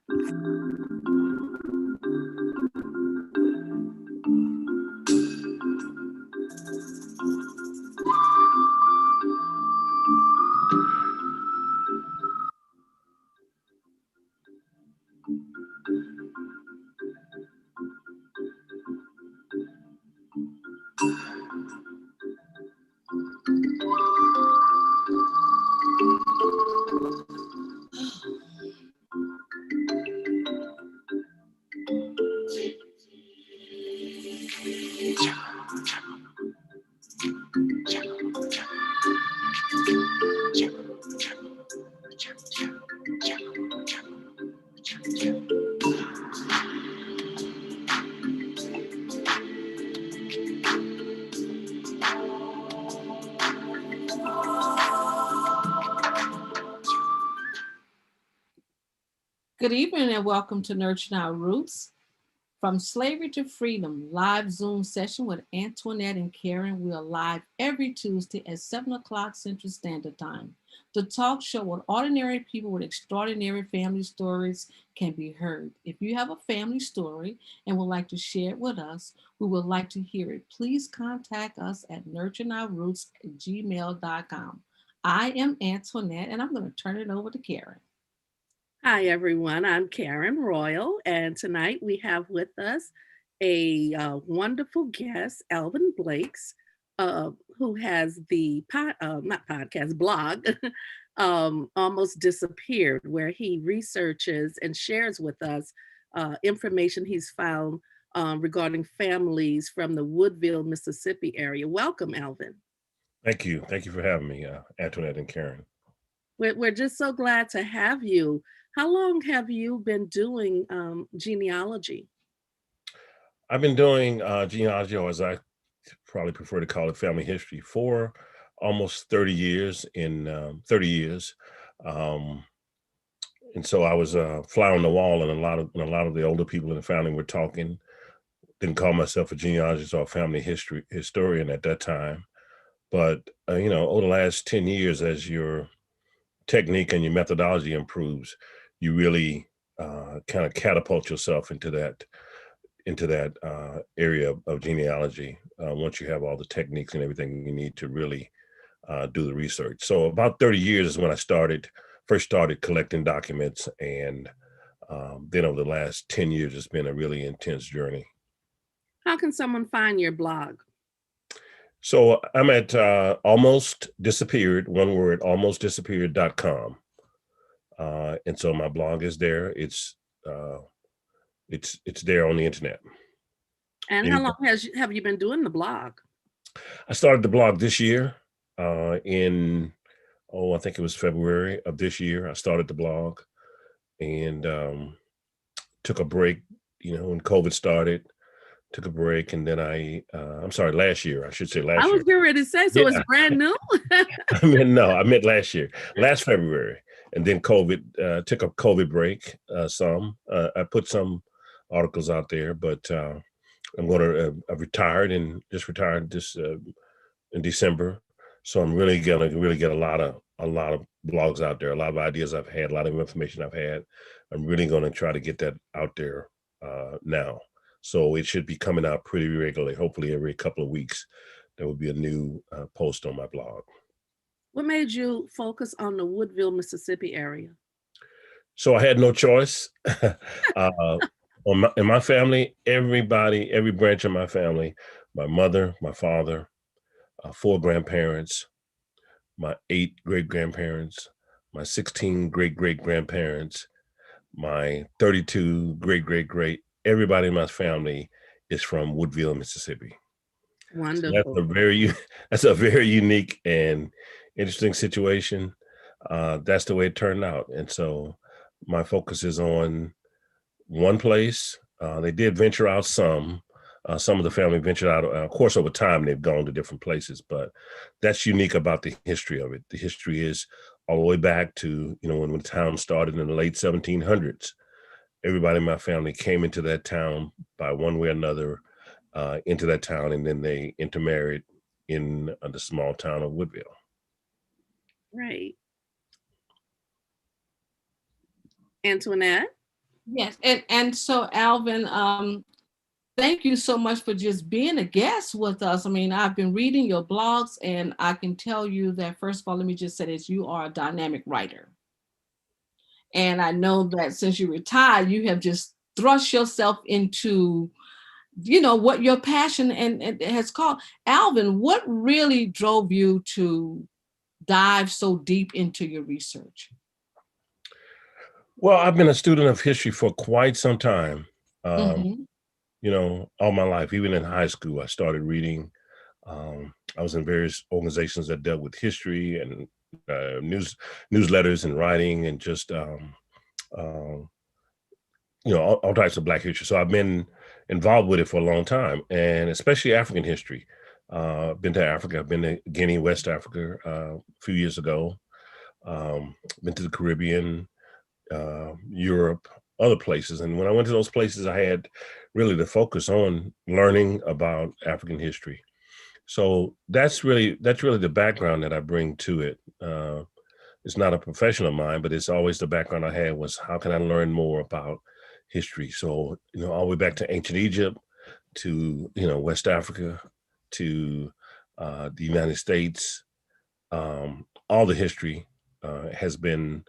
Good evening and welcome to Nurturing Our Roots. From Slavery to Freedom, live Zoom session with Antoinette and Karran. We are live every Tuesday at 7 o'clock Central Standard Time. The talk show where ordinary people with extraordinary family stories can be heard. If you have a family story and would like to share it with us, we would like to hear it. Please contact us at nurturingourroots@gmail.com. I am Antoinette and I'm going to turn it over to Karran. Hi, everyone. I'm Karran Royal, and tonight we have with us a wonderful guest, Alvin Blakes, who has the blog, Almost Disappeared, where he researches and shares with us information he's found regarding families from the Woodville, Mississippi area. Welcome, Alvin. Thank you. Thank you for having me, Antoinette and Karran. We're just so glad to have you. How long have you been doing genealogy? I've been doing genealogy, or as I probably prefer to call it, family history, for almost 30 years. And so I was a fly on the wall, and a lot of the older people in the family were talking. Didn't call myself a genealogist or a family historian at that time, but over the last 10 years, as your technique and your methodology improves, you really kind of catapult yourself into that area of genealogy once you have all the techniques and everything you need to really do the research. So about 30 years is when I first started collecting documents, and then over the last 10 years, it's been a really intense journey. How can someone find your blog? So I'm at Almost Disappeared, one word, almostdisappeared.com. And so my blog is there. It's there on the internet. And how long have you been doing the blog? I started the blog this year I think it was February of this year. I started the blog and took a break, when COVID started. Took a break, and then last year. I should say last year. I was getting ready to say, so it's brand new? I meant last year, last February. And then COVID, took a COVID break I put some articles out there, but I've retired and just retired this in December. So I'm really gonna get a lot of blogs out there, a lot of ideas I've had, a lot of information I've had. I'm really gonna try to get that out there now. So it should be coming out pretty regularly. Hopefully every couple of weeks, there will be a new post on my blog. What made you focus on the Woodville, Mississippi area? So I had no choice. In my family, every branch of my family, my mother, my father, 4 grandparents, my 8 great-grandparents, my 16 great-great-grandparents, my 32 great-great-great, everybody in my family is from Woodville, Mississippi. Wonderful. So that's a very unique and interesting situation. That's the way it turned out. And so my focus is on one place. They did venture out some of the family ventured out, of course, over time, they've gone to different places, but that's unique about the history of it. The history is all the way back to, when the town started in the late 1700s. Everybody in my family came into that town by one way or another, into that town, and then they intermarried in the small town of Woodville. Right. Antoinette? Yes, and so Alvin, thank you so much for just being a guest with us. I mean, I've been reading your blogs, and I can tell you that first of all, let me just say this: you are a dynamic writer, and I know that since you retired, you have just thrust yourself into, what your passion and it has called. Alvin, what really drove you to dive so deep into your research? Well, I've been a student of history for quite some time. Um, Mm-hmm. all my life, even in high school, I started reading. I was in various organizations that dealt with history and newsletters and writing and just um, all types of Black history. So I've been involved with it for a long time, and especially African history. Been to Africa. I've been to Guinea, West Africa, a few years ago. Been to the Caribbean, Europe, other places. And when I went to those places, I had really to focus on learning about African history. So that's really the background that I bring to it. It's not a profession of mine, but it's always the background I had was how can I learn more about history? So, all the way back to ancient Egypt, to, West Africa, to the United States, all the history has been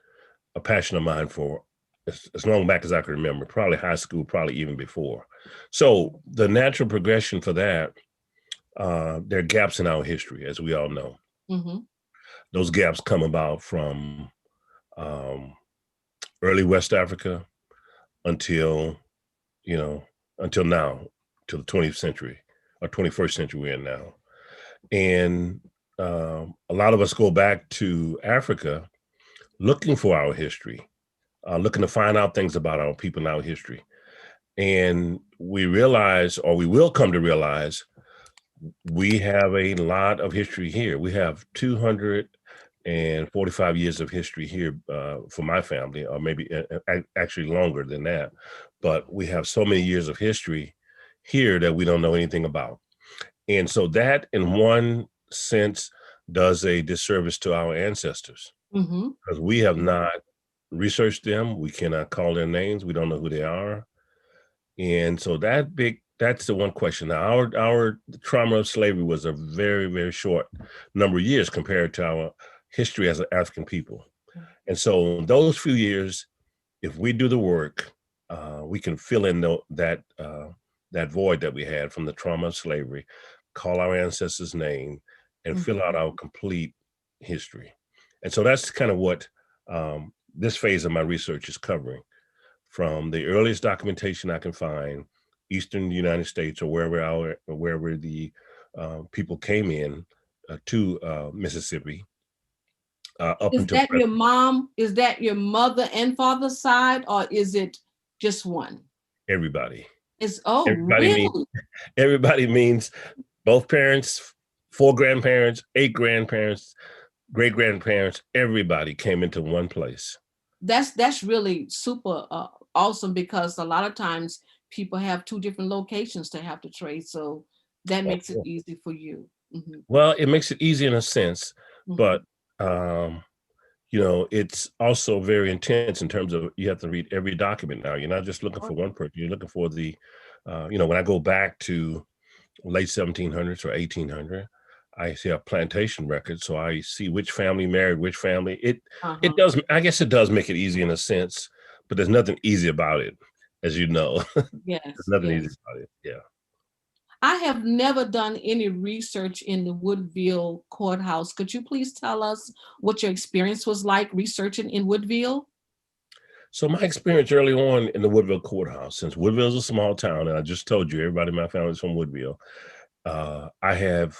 a passion of mine for as long back as I can remember, probably high school, probably even before. So the natural progression for that, there are gaps in our history, as we all know. Mm-hmm. Those gaps come about from um, early West Africa until, you know, until now, till the 20th century or 21st century we're in now. And a lot of us go back to Africa looking for our history, looking to find out things about our people and our history. And we realize, or we will come to realize, we have a lot of history here. We have 245 years of history here for my family, or maybe actually longer than that. But we have so many years of history here that we don't know anything about. And so that, in one sense, does a disservice to our ancestors Mm-hmm. because we have not researched them. We cannot call their names. We don't know who they are. And so that's the one question. Now, our trauma of slavery was a very, very short number of years compared to our history as an African people. And so those few years, if we do the work, we can fill in that void that we had from the trauma of slavery, call our ancestors' name, and fill out our complete history. And so that's kind of what this phase of my research is covering, from the earliest documentation I can find, Eastern United States or wherever the people came in to Mississippi, up Is until that your mom? Is that your mother and father's side, or is it just one? everybody. It's oh Everybody means really? everybody means both parents, four grandparents, eight grandparents, great grandparents. Everybody came into one place. That's really super awesome because a lot of times people have two different locations to have to trace, so that Oh, makes it yeah. easy for you. Hmm. Well, it makes it easy in a sense, Hmm. but um, it's also very intense in terms of you have to read every document now. You're not just looking for one person. You're looking for when I go back to late 1700s or 1800, I see a plantation record. So I see which family married which family. It Uh-huh. does, I guess it does make it easy in a sense, but there's nothing easy about it, as you know. There's Yes, nothing easy yes. about it. Yeah. I have never done any research in the Woodville courthouse. Could you please tell us what your experience was like researching in Woodville? So my experience early on in the Woodville courthouse, since Woodville is a small town, and I just told you everybody in my family is from Woodville, I have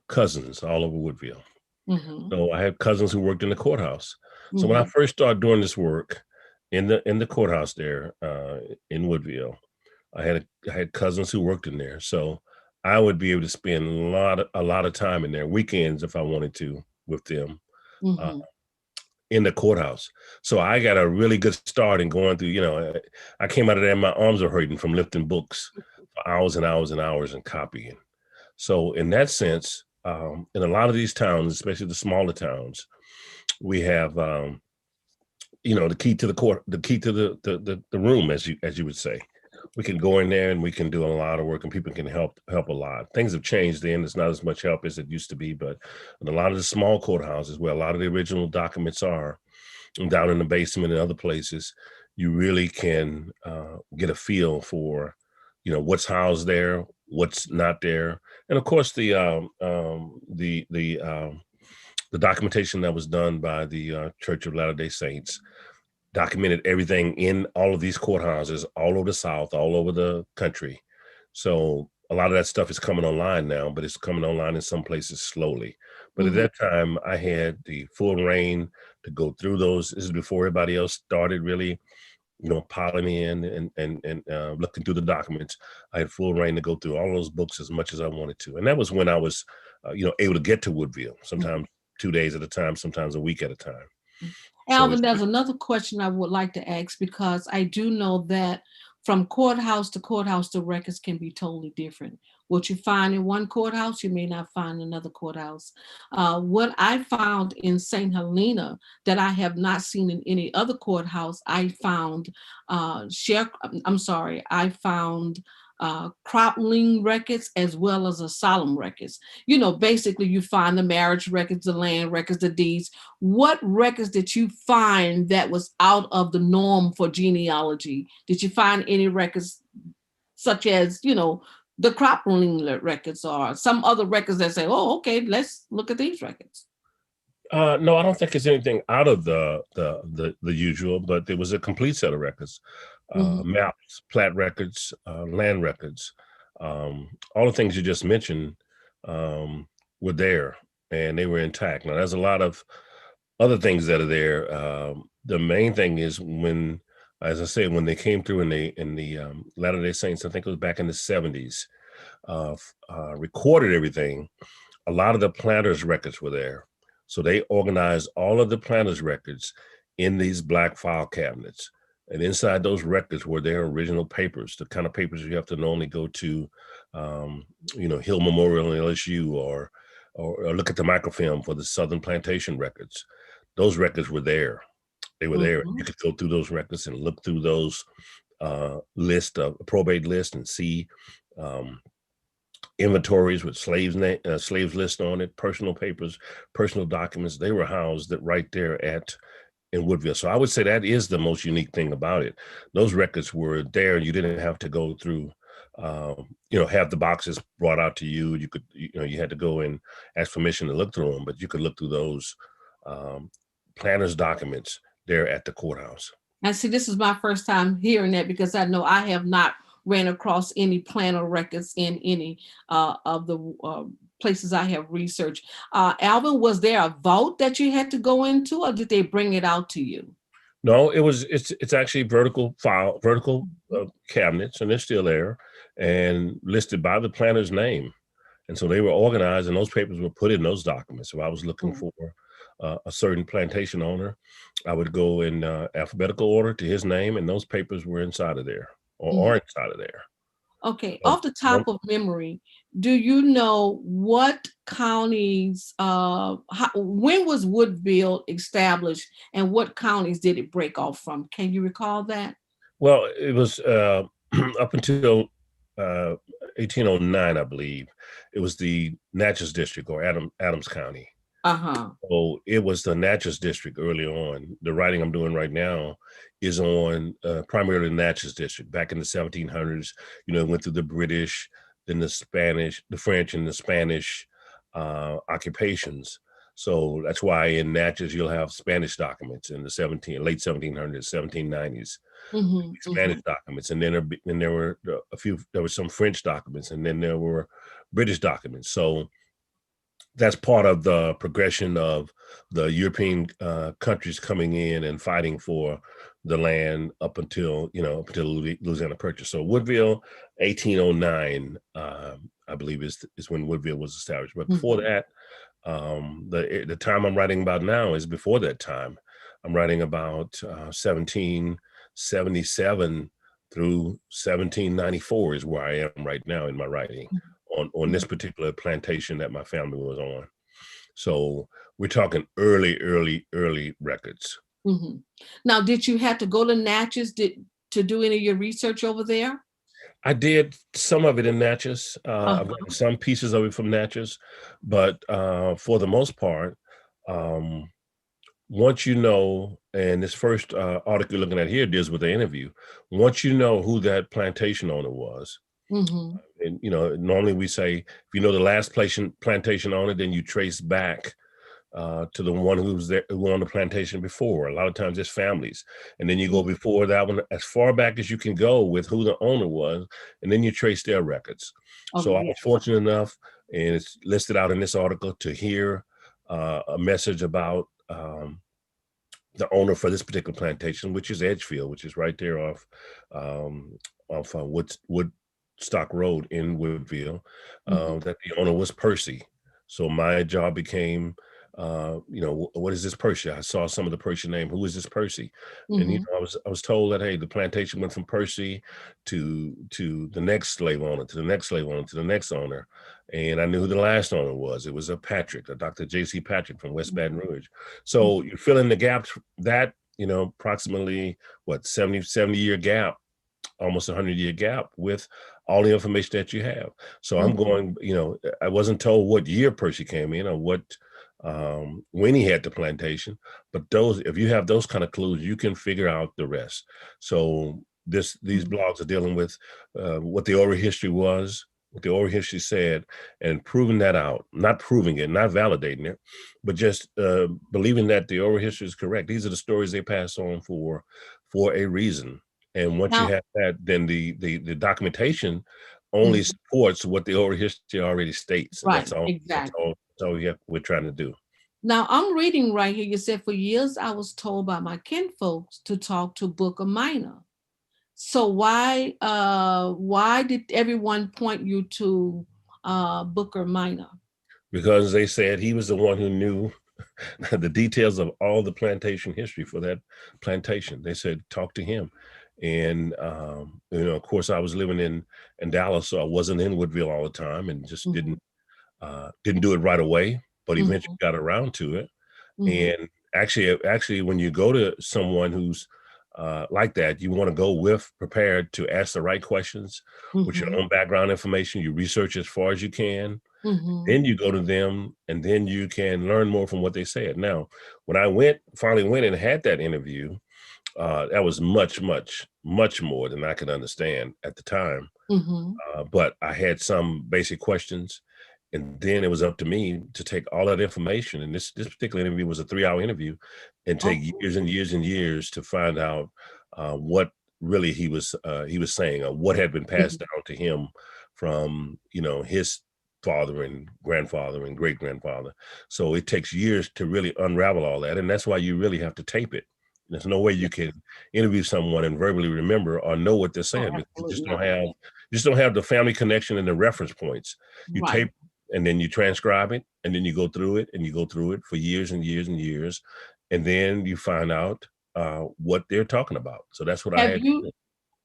cousins all over Woodville. Hmm. So I had cousins who worked in the courthouse. So when I Hmm. first started doing this work in the courthouse there in Woodville, I had cousins who worked in there. So I would be able to spend a lot of time in there, weekends if I wanted to, with them. Uh, Hmm. in the courthouse. So I got a really good start in going through, I came out of there and my arms are hurting from lifting books for hours and hours and hours and copying. So in that sense, in a lot of these towns, especially the smaller towns, we have the key to the court, the key to the room, as you would say. We can go in there and we can do a lot of work, and people can help a lot. Things have changed then. It's not as much help as it used to be, but in a lot of the small courthouses where a lot of the original documents are, and down in the basement and other places, you really can get a feel for, what's housed there, what's not there. And of course, the documentation that was done by the Church of Latter-day Saints documented everything in all of these courthouses all over the South, all over the country. So a lot of that stuff is coming online now, but it's coming online in some places slowly. But at that time, I had the full reign to go through those. This is before everybody else started really, piling in and looking through the documents. I had full reign to go through all those books as much as I wanted to. And that was when I was, able to get to Woodville, sometimes 2 days at a time, sometimes a week at a time. Alvin, there's another question I would like to ask, because I do know that from courthouse, the records can be totally different. What you find in one courthouse, you may not find in another courthouse. What I found in St. Helena that I have not seen in any other courthouse, I found crop lien records as well as asylum records. Basically you find the marriage records, the land records, the deeds. What records did you find that was out of the norm for genealogy? Did you find any records such as, the crop lien records, or some other records that say, oh, okay, let's look at these records? No, I don't think it's anything out of the usual, but there was a complete set of records, maps, plat records, land records, all the things you just mentioned were there, and they were intact. Now, there's a lot of other things that are there. The main thing is when, as I said, when they came through in the Latter-day Saints, I think it was back in the 70s, recorded everything. A lot of the planters' records were there. So they organized all of the planters' records in these black file cabinets. And inside those records were their original papers, the kind of papers you have to normally go to, Hill Memorial in LSU, or look at the microfilm for the Southern Plantation records. Those records were there. They were there. You could go through those records and look through those probate list and see inventories with slaves list on it, personal papers, personal documents. They were housed right there in Woodville. So I would say that is the most unique thing about it. Those records were there. You didn't have to go through, have the boxes brought out to you. You could, you had to go and ask permission to look through them, but you could look through those planners' documents there at the courthouse. And see, this is my first time hearing that, because I know I have not ran across any planner records in any of the places I have researched. Alvin, was there a vault that you had to go into, or did they bring it out to you? No, it's actually vertical cabinets, and they're still there and listed by the planner's name. And so they were organized, and those papers were put in those documents. So I was looking for a certain plantation owner, I would go in alphabetical order to his name, and those papers were inside of there, or are inside of there. Okay, off the top of memory, do you know what counties, when was Woodville established, and what counties did it break off from? Can you recall that? Well, it was up until 1809, I believe. It was the Natchez District, or Adams County. So it was the Natchez District early on. The writing I'm doing right now is on primarily the Natchez District. Back in the 1700s, it went through the British, then the Spanish, the French, and the Spanish occupations. So that's why in Natchez you'll have Spanish documents in the late 1700s, 1790s, Spanish documents, and then there were there were some French documents, and then there were British documents. So that's part of the progression of the European countries coming in and fighting for the land up until Louisiana Purchase. So Woodville, 1809, I believe is when Woodville was established. But before that, the time I'm writing about now is before that time. I'm writing about 1777 through 1794 is where I am right now in my writing. On this particular plantation that my family was on. So we're talking early records. Mm-hmm. Now, did you have to go to Natchez to do any of your research over there? I did some of it in Natchez. I've gotten some pieces of it from Natchez, but for the most part, um, once you know, and this first article you're looking at here deals with the interview. Once you know who that plantation owner was, Mm-hmm. and normally we say if you know the last plantation owner, then you trace back to the one who was there, who owned the plantation before. A lot of times it's families, and then you go before that one as far back as you can go with who the owner was, and then you trace their records. Oh, So I yeah. was fortunate enough, and it's listed out in this article, to hear a message about the owner for this particular plantation, which is Edgefield, which is right there off Woodstock Road in Woodville. That the owner was Percy. So my job became, what is this Percy? I saw some of the Percy name. Who is this Percy? And I was told that, hey, the plantation went from Percy to the next slave owner, to the next slave owner, to the next owner. And I knew who the last owner was. It was a Patrick, a Dr. J.C. Patrick from West Baton Rouge. So you fill in the gaps that, approximately 70-year gap, almost 100-year gap with all the information that you have. So I'm going, I wasn't told what year Percy came in or what, when he had the plantation, but if you have those kind of clues, you can figure out the rest. So these blogs are dealing with what the oral history was, what the oral history said, and proving that out, not proving it, not validating it, but just believing that the oral history is correct. These are the stories they pass on for a reason. And once you Now, have that, then the documentation only supports what the oral history already states. And right, exactly. that's all we're trying to do. Now, I'm reading right here. You said, for years, I was told by my kinfolks to talk to Booker Minor. So why did everyone point you to Booker Minor? Because they said he was the one who knew the details of all the plantation history for that plantation. They said, talk to him. And, of course, I was living in Dallas, so I wasn't in Woodville all the time, and just didn't do it right away, but eventually got around to it. And actually, when you go to someone who's like that, you want to go prepared to ask the right questions with your own background information. You research as far as you can. Then you go to them, and then you can learn more from what they said. Now, when I finally went and had that interview, that was much, much, much more than I could understand at the time. But I had some basic questions, and then it was up to me to take all that information. And this particular interview was a 3-hour interview, and take years and years and years to find out what really he was saying, or what had been passed down to him from his father and grandfather and great grandfather. So it takes years to really unravel all that, and that's why you really have to tape it. There's no way you can interview someone and verbally remember or know what they're saying, because you just don't have the family connection and the reference points. You tape, and then you transcribe it, and then you go through it, and you go through it for years and years and years, and then you find out what they're talking about. So that's what I had to do.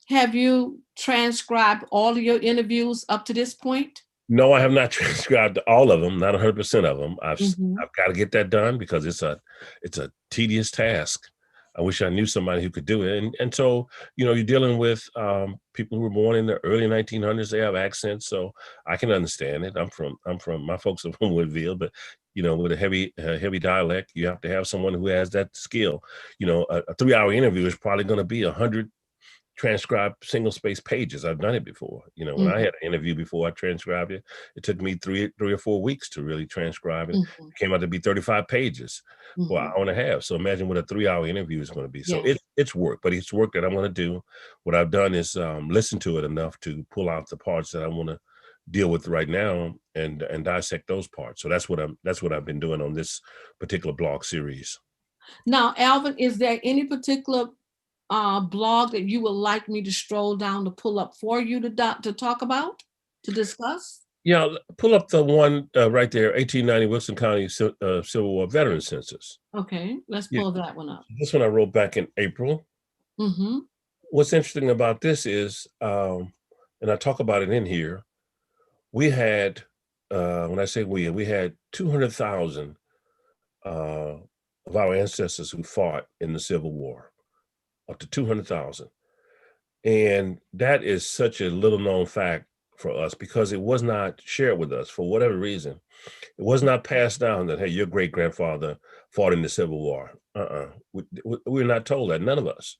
Have you transcribed all of your interviews up to this point? No, I have not transcribed all of them, not 100% of them. I've Mm-hmm. got to get that done, because it's a tedious task. I wish I knew somebody who could do it. And so, you're dealing with people who were born in the early 1900s. They have accents, so I can understand it. I'm from my folks are from Woodville, but with a heavy dialect, you have to have someone who has that skill. A 3-hour interview is probably going to be 100 transcribed single space pages. I've done it before. When I had an interview before I transcribed it, it took me three or 4 weeks to really transcribe it. It came out to be 35 pages for an hour and a half. So imagine what a 3-hour interview is going to be. So it's work, but it's work that I'm going to do. What I've done is listen to it enough to pull out the parts that I want to deal with right now, and dissect those parts. So that's what I've been doing on this particular blog series. Now, Alvin, is there any particular blog that you would like me to stroll down to pull up for you to talk about, to discuss? Yeah, pull up the one right there, 1890 Wilson County Civil War Veteran Census. Okay, let's pull that one up. This one I wrote back in April. What's interesting about this is, and I talk about it in here, we had, when I say we had 200,000 of our ancestors who fought in the Civil War, up to 200,000. And that is such a little known fact for us because it was not shared with us for whatever reason. It was not passed down that, hey, your great grandfather fought in the Civil War. We're not told that, none of us.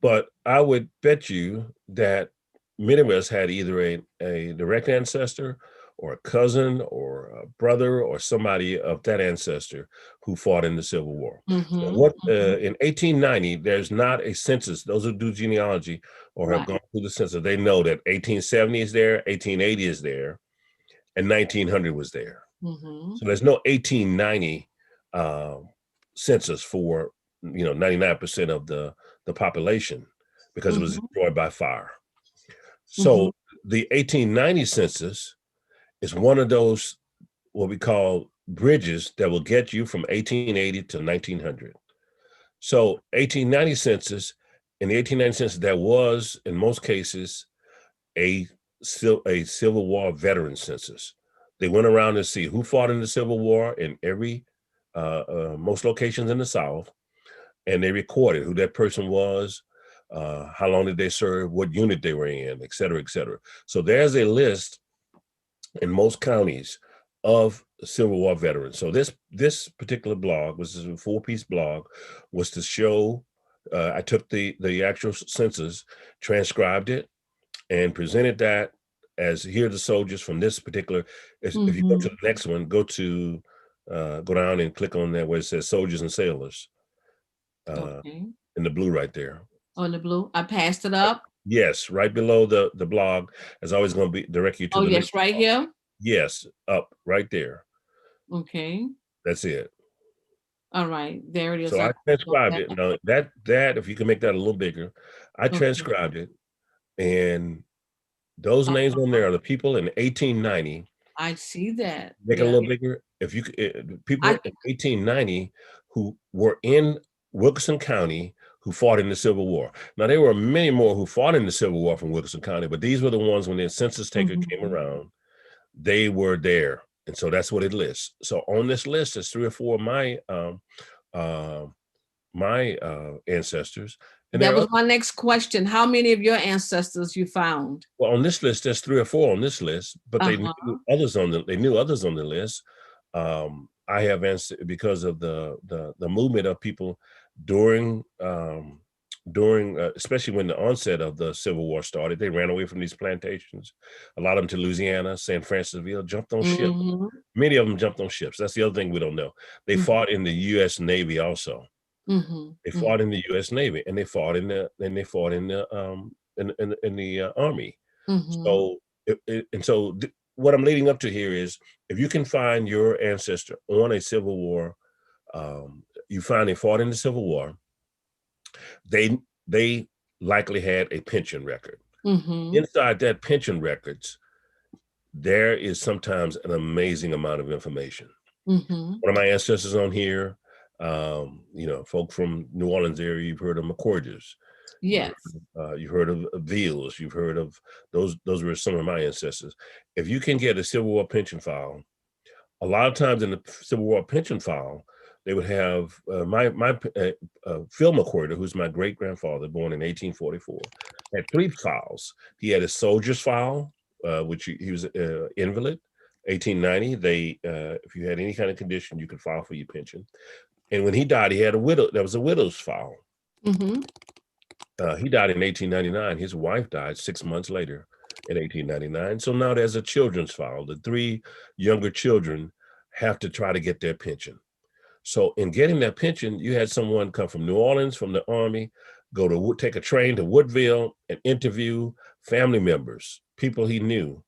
But I would bet you that many of us had either a direct ancestor or a cousin or a brother or somebody of that ancestor who fought in the Civil War. In 1890, there's not a census. Those who do genealogy or have gone through the census, they know that 1870 is there, 1880 is there, and 1900 was there. So there's no 1890 census for 99% of the population because it was destroyed by fire. So the 1890 census is one of those what we call bridges that will get you from 1880 to 1900. So 1890 census, in the 1890 census, there was in most cases a Civil War veteran census. They went around to see who fought in the Civil War in every most locations in the South, and they recorded who that person was, how long did they serve, what unit they were in, et cetera, et cetera. So there's a list in most counties of Civil War veterans. So this particular blog, which is a 4-piece blog, was to show, I took the actual census, transcribed it, and presented that as here are the soldiers from this particular, if you go to the next one, go down and click on that where it says soldiers and sailors. In the blue right there. Oh, in the blue. I passed it up. Yes, right below the blog is always going to be direct you to the yes, right blog. here. Yes, up right there. Okay. That's it. All right, there it is. So I transcribed it. Now that if you can make that a little bigger, I transcribed it, and those names on there are the people in 1890. I see that. Make it a little bigger. If you people in 1890 who were in Wilkerson County who fought in the Civil War. Now there were many more who fought in the Civil War from Wilkerson County, but these were the ones when the census taker came around, they were there, and so that's what it lists. So on this list is 3 or 4 of my ancestors. And that was my next question. How many of your ancestors you found? Well, on this list, there's 3 or 4 on this list, but they knew others on the list. I have answered because of the movement of people during especially when the onset of the Civil War started. They ran away from these plantations, a lot of them to Louisiana, San Francisco, jumped on ships. Many of them jumped on ships. That's the other thing we don't know. They fought in the U.S. Navy also. They fought in the U.S. Navy, and they fought in the Army. So what I'm leading up to here is, if you can find your ancestor on a Civil War, you find they fought in the Civil War, they likely had a pension record. Inside that pension records, there is sometimes an amazing amount of information. One of my ancestors on here, folk from New Orleans area, you've heard of McCorders. Yes. You've heard of Veals. You've heard of those were some of my ancestors. If you can get a Civil War pension file, a lot of times in the Civil War pension file, they would have Phil McCorder, who's my great grandfather, born in 1844, had 3 files. He had a soldier's file, which he was invalid. 1890, if you had any kind of condition, you could file for your pension. And when he died, he had there was a widow's file. He died in 1899. His wife died 6 months later in 1899. So now there's a children's file. The 3 younger children have to try to get their pension. So in getting that pension, you had someone come from New Orleans, from the Army, take a train to Woodville and interview family members, people he knew.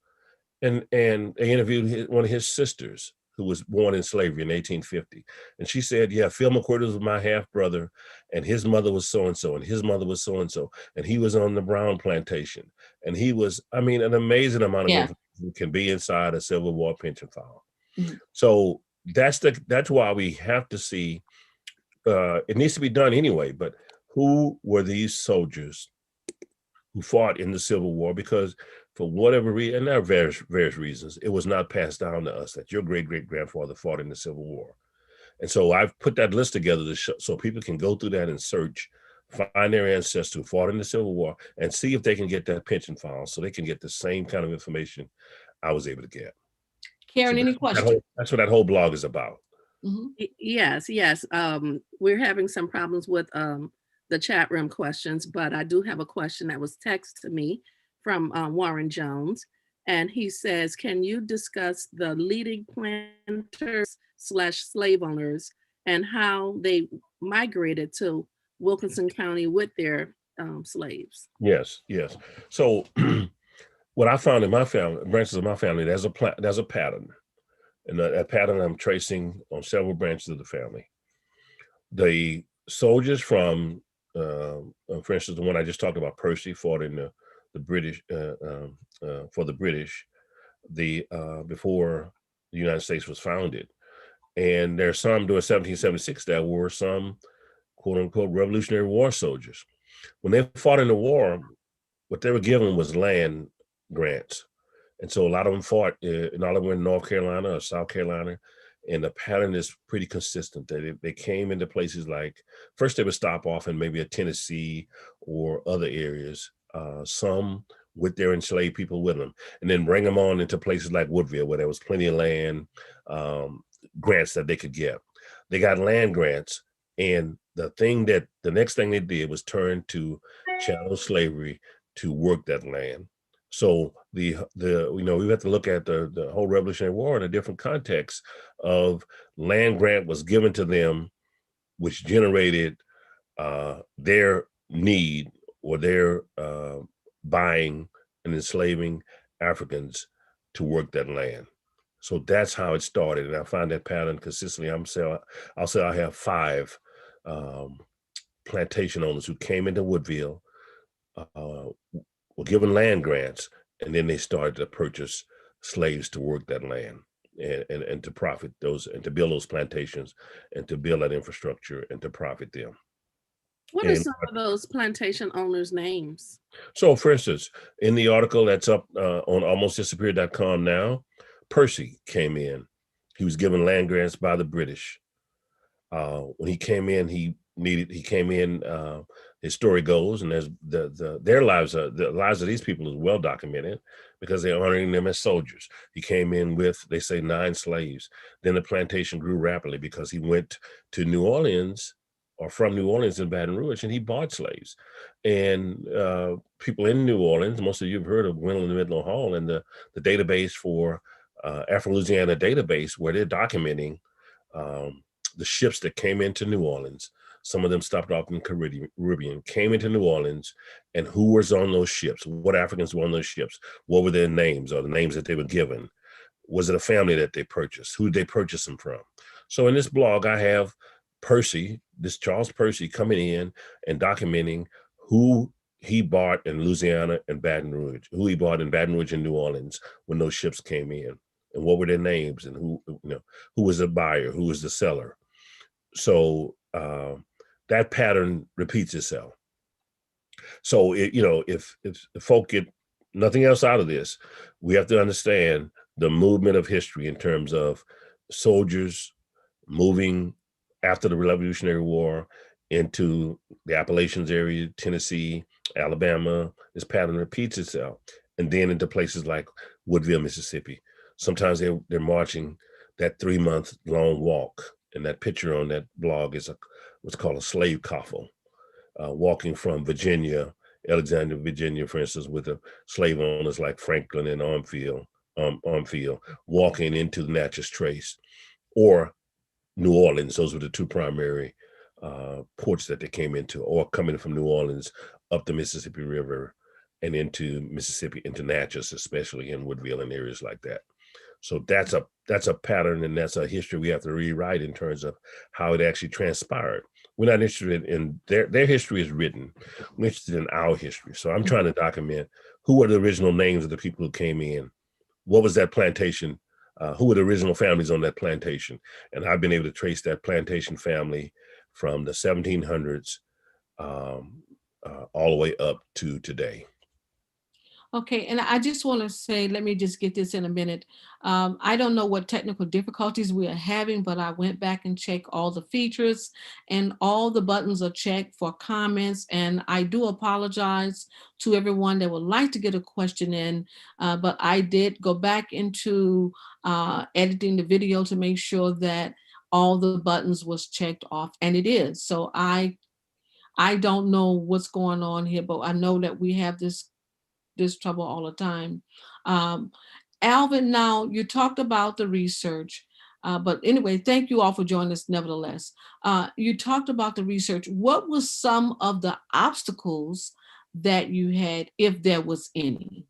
And they interviewed one of his sisters, who was born in slavery in 1850. And she said, yeah, Phil McCorders was my half brother, and his mother was so-and-so, and his mother was so-and-so, and he was on the Brown plantation. And he was, an amazing amount of information can be inside a Civil War pension file. So that's why we have to see, it needs to be done anyway, but who were these soldiers who fought in the Civil War? Because for whatever reason, and there are various reasons, it was not passed down to us that your great-great-grandfather fought in the Civil War. And so I've put that list together to show, so people can go through that and search, find their ancestors who fought in the Civil War, and see if they can get that pension file, so they can get the same kind of information I was able to get. Karen, So any questions? that's what that whole blog is about. Yes, yes. We're having some problems with the chat room questions, but I do have a question that was texted to me from Warren Jones. And he says, can you discuss the leading planters / slave owners and how they migrated to Wilkinson County with their slaves? Yes, yes. So what I found in my family, branches of my family, there's a pattern. And that pattern I'm tracing on several branches of the family. The soldiers from, for instance, the one I just talked about, Percy, fought in the British, for the British, before the United States was founded. And there's some during 1776 that were some quote unquote Revolutionary War soldiers. When they fought in the war, what they were given was land grants. And so a lot of them fought, and all of them were in North Carolina or South Carolina. And the pattern is pretty consistent. They came into places like, first they would stop off in maybe a Tennessee or other areas, some with their enslaved people with them, and then bring them on into places like Woodville, where there was plenty of land, grants that they could get. They got land grants. And the next thing they did was turn to chattel slavery to work that land. So we have to look at the whole Revolutionary War in a different context of land grant was given to them, which generated their need or their buying and enslaving Africans to work that land. So that's how it started. And I find that pattern consistently. I'll say I have 5 plantation owners who came into Woodville, were given land grants, and then they started to purchase slaves to work that land and to profit those, and to build those plantations, and to build that infrastructure, and to profit them. What are some of those plantation owners' names? So, for instance, in the article that's up on almostdisappeared.com now, Percy came in. He was given land grants by the British. When he came in, his story goes, and there's the lives of these people is well documented because they're honoring them as soldiers. He came in with, they say, 9 slaves. Then the plantation grew rapidly because he went to New Orleans, or from New Orleans in Baton Rouge, and he bought slaves. And people in New Orleans, most of you have heard of Gwendolyn Midlo Hall and the database for Afro-Louisiana database, where they're documenting the ships that came into New Orleans. Some of them stopped off in the Caribbean, came into New Orleans, and who was on those ships? What Africans were on those ships? What were their names, or the names that they were given? Was it a family that they purchased? Who did they purchase them from? So in this blog, I have Percy, this Charles Percy, coming in and documenting who he bought in Louisiana and Baton Rouge, who he bought in Baton Rouge and New Orleans when those ships came in, and what were their names, and who was the buyer, who was the seller. So that pattern repeats itself. So if folk get nothing else out of this, we have to understand the movement of history in terms of soldiers moving after the Revolutionary War into the Appalachians area, Tennessee, Alabama. This pattern repeats itself, and then into places like Woodville, Mississippi. Sometimes they're marching that 3-month long walk, and that picture on that blog is what's called a slave coffle, walking from Virginia, Alexandria, Virginia, for instance, with the slave owners like Franklin and Armfield, walking into the Natchez Trace, or New Orleans. Those were the 2 primary ports that they came into, or coming from New Orleans up the Mississippi River and into Mississippi, into Natchez, especially in Woodville and areas like that. So that's a pattern, and that's a history we have to rewrite in terms of how it actually transpired. We're not interested in their history is written. We're interested in our history. So I'm trying to document who are the original names of the people who came in. What was that plantation? Who were the original families on that plantation? And I've been able to trace that plantation family from the 1700s all the way up to today. Okay, and I just want to say, let me just get this in a minute. I don't know what technical difficulties we are having, but I went back and checked all the features and all the buttons are checked for comments. And I do apologize to everyone that would like to get a question in, but I did go back into editing the video to make sure that all the buttons was checked off, and it is. So I don't know what's going on here, but I know that we have this trouble all the time. Um, Alvin, now you talked about the research, but anyway, thank you all for joining us nevertheless. You talked about the research. What was some of the obstacles that you had, if there was any,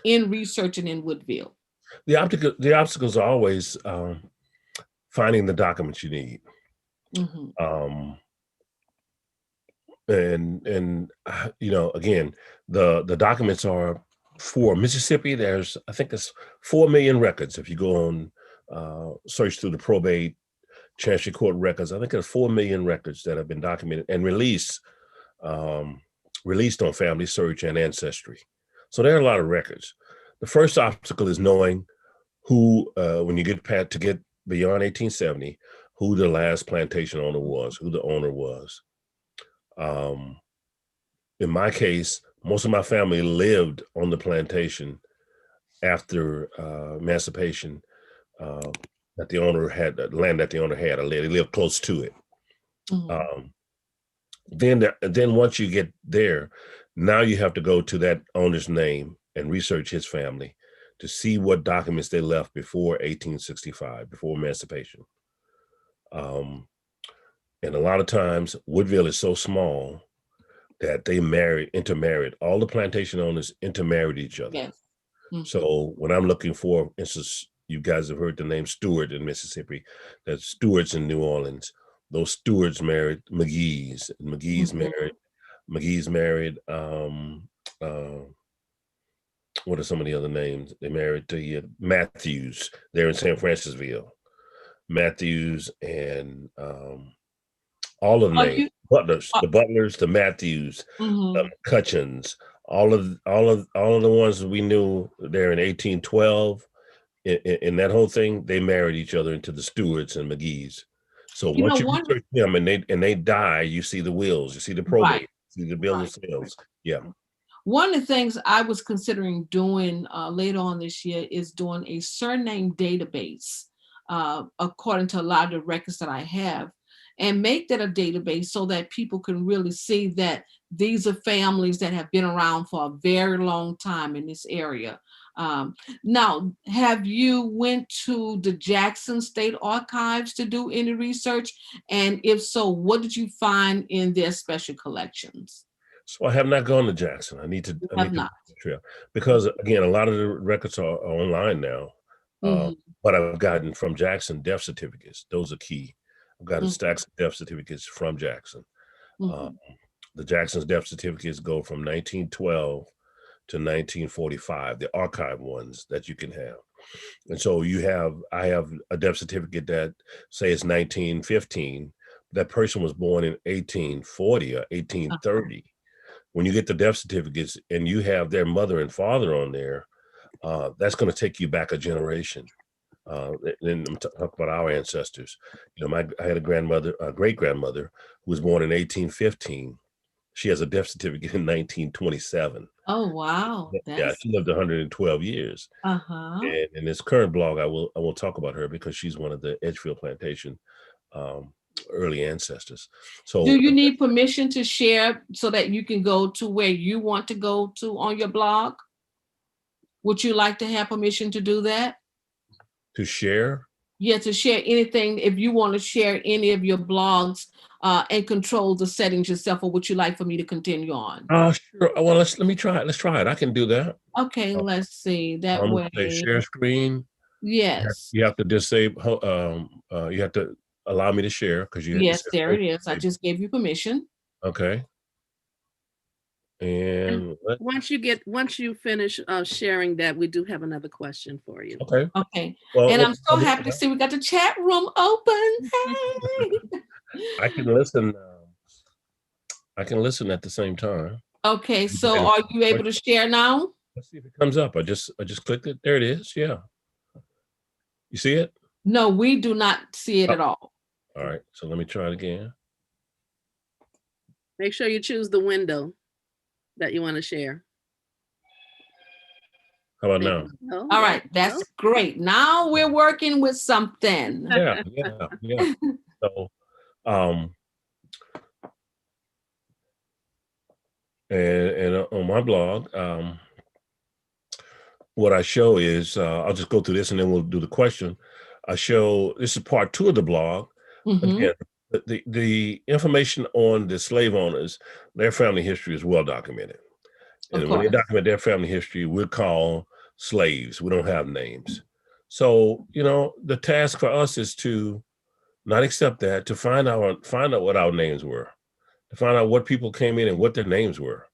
in researching in Woodville? The obstacles are always finding the documents you need. Mhm. And again, the documents are for Mississippi. There's, I think it's 4 million records. If you go on search through the probate chancery court records, I think there's 4 million records that have been documented and released on Family Search and Ancestry. So there are a lot of records. The first obstacle is knowing who, when you get beyond 1870, who the last plantation owner was, who the owner was. In my case, most of my family lived on the plantation after emancipation, that the owner had, the land that the owner had. They lived close to it. Mhm. Then once you get there, now you have to go to that owner's name and research his family to see what documents they left before 1865, before emancipation. And a lot of times, Woodville is so small that they intermarried. All the plantation owners intermarried each other. Yes. Mhm. So when I'm looking for instance, you guys have heard the name Stewart in Mississippi. There's Stewarts in New Orleans. Those Stewarts married McGee's, and McGee's married, what are some of the other names? They married to Matthews. They're in San Francisville. Matthews and all of the Are names, you? the Butlers, the Matthews, Mhm. Cutchins, all of the ones that we knew there in 1812. In that whole thing, they married each other into the Stewarts and McGee's. So You know, once you one. research them and they die, you see the wills, you see the Right. probate, you see the bill of Right. sales. Yeah. One of the things I was considering doing later on this year is doing a surname database, according to a lot of the records that I have, and make that a database so that people can really see that these are families that have been around for a very long time in this area. Um, Now, have you went to the Jackson State Archives to do any research? And if so, what did you find in their special collections? So I have not gone to Jackson. I need to You I have need to not. make the trip because again, a lot of the records are online now. Uh, Mhm. but I've gotten from Jackson death certificates. Those are key. I've gotten Mhm. stacks of death certificates from Jackson. Uh, Mhm. the Jackson's death certificates go from 1912 to 1945, the archive ones that you can have. And so I have a death certificate that say it's 1915. That person was born in 1840 or Uh-huh. 1830. When you get the death certificates and you have their mother and father on there, that's going to take you back a generation. Then I'm talking about our ancestors. I had a great grandmother, who was born in 1815. She has a death certificate in 1927. Oh, wow. Yeah, That's she lived 112 years. uh-huh. And in this current blog, I will talk about her because she's one of the Edgefield Plantation um, early ancestors. Do So you need permission to share so that you can go to where you want to go to on your blog? Would you like to have permission to do that? to share, Yeah, to share anything if you want to share any of your blogs and control the settings yourself, or would you like for me to continue on? sure. Well, let me try it. Let's try it. I can do that. Okay, Uh, let's see. That I'm gonna say way, share screen. yes. You have to disable. You have to allow me to share because it Yes, says there it is. I disable. just gave you permission. Okay. And And once you finish sharing that, we do have another question for you. okay. Okay. Well, And I'm so happy to see we got the chat room open. Hey. I can listen. I can listen at the same time. Okay, so are you able to share now? Let's see if it comes up. I just clicked it. There it is. Yeah. You see it? No, we do not see it at all. All right. So let me try it again. Make sure you choose the window that you want to share. How about now? All right, that's great. Now we're working with something. Yeah. So, and on my blog, what I show is, I'll just go through this and then we'll do the question. I show, this is part 2 of the blog. Again, the information on the slave owners, their family history is well documented. And when they document their family history, we're called slaves. We don't have names. So, the task for us is to not accept that, to find out what our names were, to find out what people came in and what their names were.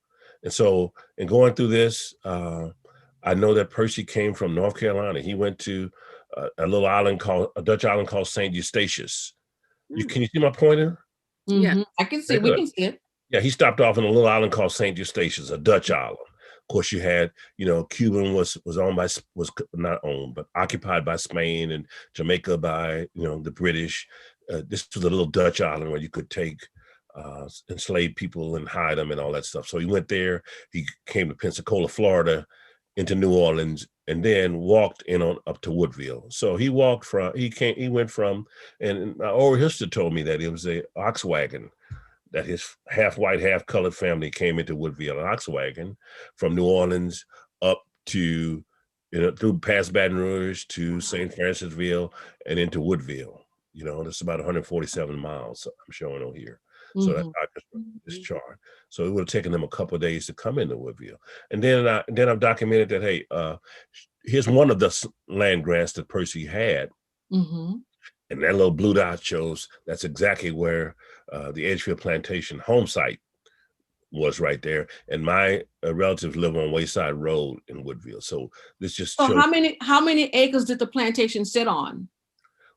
And so, in going through this, I know that Percy came from North Carolina. He went to a Dutch island called St. Eustatius. Can you see my pointer? Yeah, I can see. We can see it. Yeah, he stopped off on a little island called St. Eustatius, a Dutch island. Of course, you had, Cuban was not owned, but occupied by Spain, and Jamaica by, the British. This was a little Dutch island where you could take enslaved people and hide them and all that stuff. So he went there. He came to Pensacola, Florida, into New Orleans, and then walked up to Woodville. So he went from, and my oral history told me that it was a ox wagon that his half white, half colored family came into Woodville, an ox wagon from New Orleans up to, through past Baton Rouge to St. Francisville and into Woodville. That's about 147 miles I'm showing on here. So that's not just this chart. So it would have taken them a couple of days to come into Woodville. And then I've documented that, hey, here's one of the land grants that Percy had. And that little blue dot shows that's exactly where the Edgefield Plantation home site was, right there. And my relatives live on Wayside Road in Woodville. So this just shows. How many acres did the plantation sit on?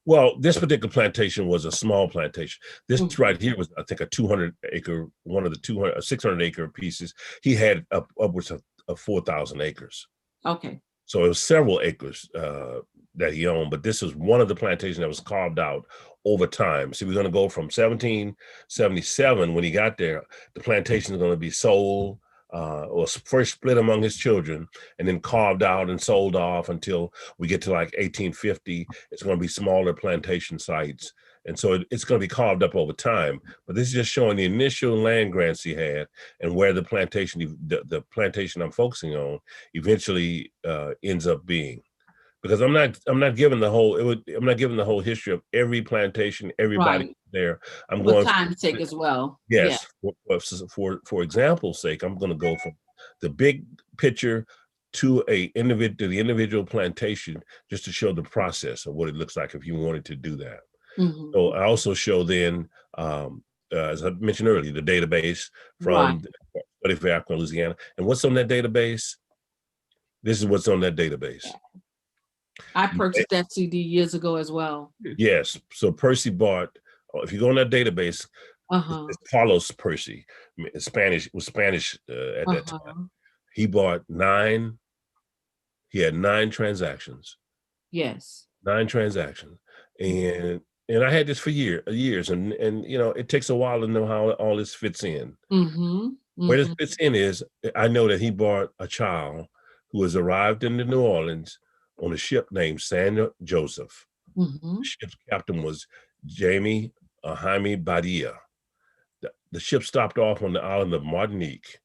Well, this particular plantation was a small plantation. This right here was, I think, a 200-acre, one of the 600-acre pieces. He had upwards of 4,000 acres. Okay. So it was several acres that he owned, but this was one of the plantations that was carved out over time. So we're going to go from 1777, when he got there, the plantation is going to be sold, or first split among his children, and then carved out and sold off until we get to like 1850. It's going to be smaller plantation sites. And so it's going to be carved up over time. But this is just showing the initial land grants he had and where the plantation, the plantation I'm focusing on, eventually ends up being. Because I'm not giving the whole history of every plantation, everybody there. I'm going for time's sake as well. Yes, for example's sake, I'm going to go from the big picture to the individual plantation, just to show the process of what it looks like if you wanted to do that. So I also show then, as I mentioned earlier, the database from Study for Africa, Louisiana. And what's on that database? This is what's on that database. I purchased that CD years ago as well. Yes. So Percy bought, if you go on that database, it's Carlos Percy. Spanish at that time. He bought he had 9 transactions. Yes. 9 transactions. And I had this for years. And it takes a while to know how all this fits in. Where this fits in is, I know that he bought a child who has arrived into New Orleans on a ship named San Joseph. The ship's captain was Jaime Badia. The ship stopped off on the island of Martinique.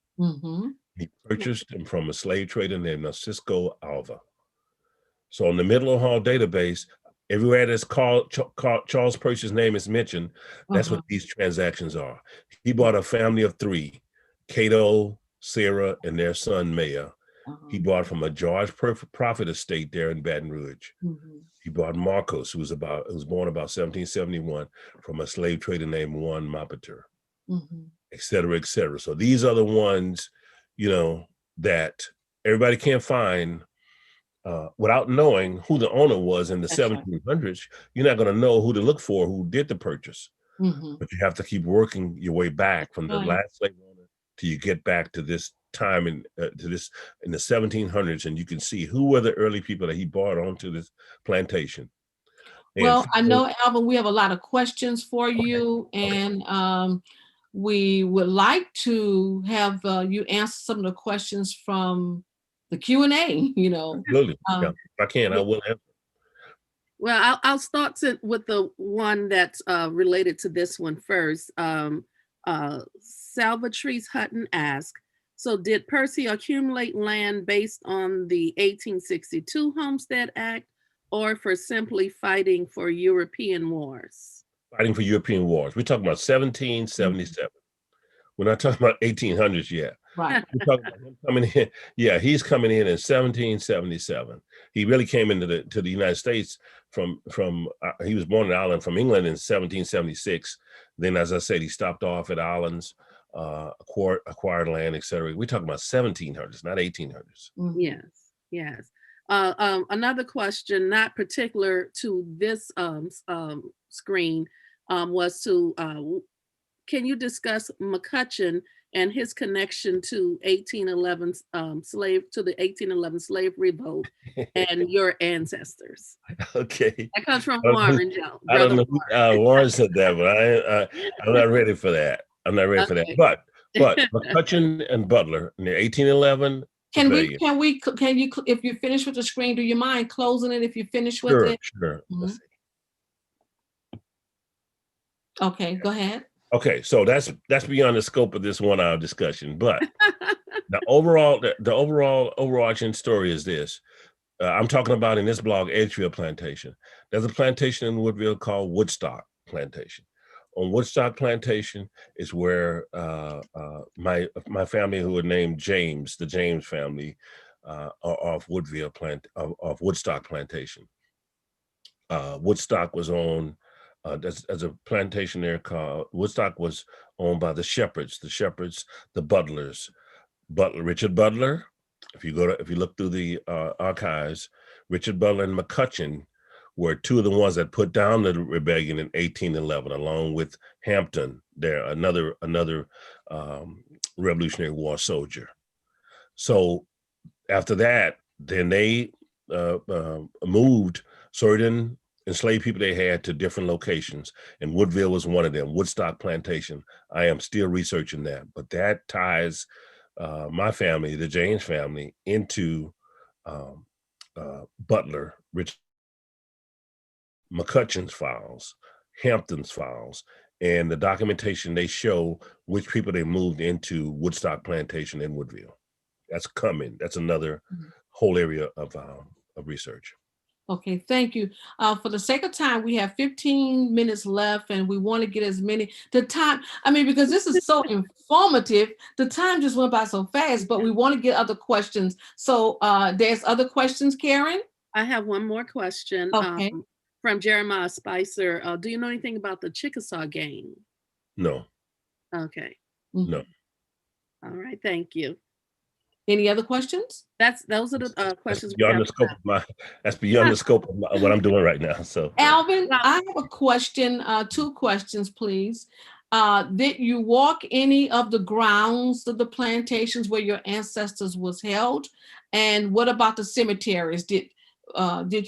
He purchased him from a slave trader named Francisco Alva. So in the Middle of Hall database, everywhere that's called Charles Percy's name is mentioned, that's what these transactions are. He bought a family of 3, Cato, Sarah, and their son Maya. He bought from a George Prophet estate there in Baton Rouge. He bought Marcos, who was born about 1771, from a slave trader named Juan Mapater, et cetera, et cetera. So these are the ones, that everybody can't find without knowing who the owner was in the 1700s. You're not going to know who to look for, who did the purchase. But you have to keep working your way back from the last slave owner till you get back to this time in to this in the 1700s, and you can see who were the early people that he brought onto this plantation. Well, I know, Alvin, we have a lot of questions for you, and we would like to have you answer some of the questions from the Q&A, you know. Absolutely. Yeah, if I can, I will answer. Well, I'll start with the one that's related to this one first. Salvatrice Hutton asked, so did Percy accumulate land based on the 1862 Homestead Act or for simply fighting for European wars? Fighting for European wars. We're talking about 1777. We're not talking about 1800s yet. Right. We're talking about him coming in. Yeah, he's coming in 1777. He really came into the United States from he was born in Ireland, from England in 1776. Then, as I said, he stopped off at islands, acquired land, etc. We're talking about 1700s, not 1800s. Yes, yes. Another question, not particular to this screen, was to can you discuss McCutcheon and his connection to 1811 the 1811 slave revolt and your ancestors? Okay, that comes from Warren Jones. I don't know who Warren said that, but I'm not ready for that. I'm not ready for that. But McCutcheon and Butler in the 1811. Can you, if you finish with the screen, do you mind closing it if you finish with it? Sure. Mm-hmm. Okay, go ahead. Okay, so that's beyond the scope of this 1 hour discussion, but the overarching story is this. I'm talking about in this blog, Edgefield Plantation. There's a plantation in Woodville called Woodstock Plantation. On Woodstock Plantation is where my family, who were named James, the James family, of Woodville of Woodstock Plantation. Woodstock was on. There's a plantation there called Woodstock, was owned by the Shepherds, the Butlers, Richard Butler. If you look through the archives, Richard Butler and McCutcheon were two of the ones that put down the rebellion in 1811, along with Hampton, there another Revolutionary War soldier. So after that, then they moved certain enslaved people they had to different locations, and Woodville was one of them. Woodstock Plantation. I am still researching that, but that ties my family, the James family, into Butler, Richard McCutcheon's files, Hampton's files, and the documentation. They show which people they moved into Woodstock Plantation in Woodville. That's coming. That's another whole area of research. Okay, thank you. For the sake of time, we have 15 minutes left, and we want to get as many. The time, I mean, because this is so informative, the time just went by so fast, but we want to get other questions. So there's other questions, Karran? I have one more question. Okay. From Jeremiah Spicer. Do you know anything about the Chickasaw gang? No. Okay. No. All right, thank you. Any other questions? Those are the questions. That's beyond the scope of that's beyond the scope of what I'm doing right now. So, Alvin, I have a question. 2 questions, please. Did you walk any of the grounds of the plantations where your ancestors was held? And what about the cemeteries? Did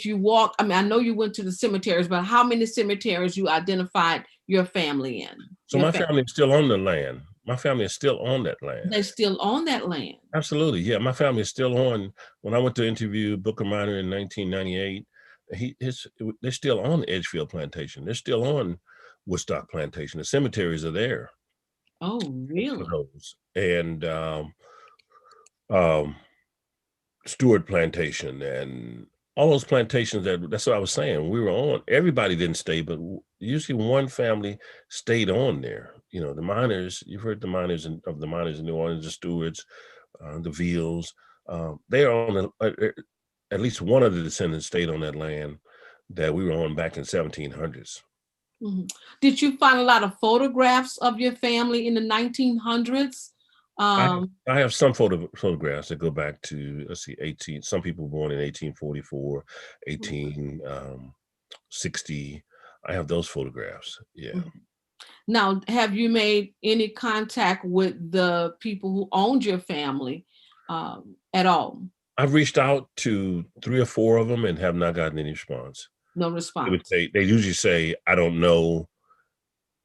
you walk? I mean, I know you went to the cemeteries, but how many cemeteries you identified your family in? So my family is still on the land. My family is still on that land. They're still on that land? Absolutely, yeah. My family is still on. When I went to interview Booker Minor in 1998, they're still on Edgefield Plantation. They're still on Woodstock Plantation. The cemeteries are there. Oh, really? And Stewart Plantation and all those plantations, that's what I was saying. We were on. Everybody didn't stay, but usually one family stayed on there. You know, the miners, you've heard the miners in New Orleans, the Stewarts, the Veals, they are on at least one of the descendants stayed on that land that we were on back in 1700s. Mm-hmm. Did you find a lot of photographs of your family in the 1900s? I have some photographs that go back to, let's see, some people born in 1844, 1860. I have those photographs. Yeah. Now, have you made any contact with the people who owned your family at all? I've reached out to 3 or 4 of them and have not gotten any response. No They response. they usually say, "I don't know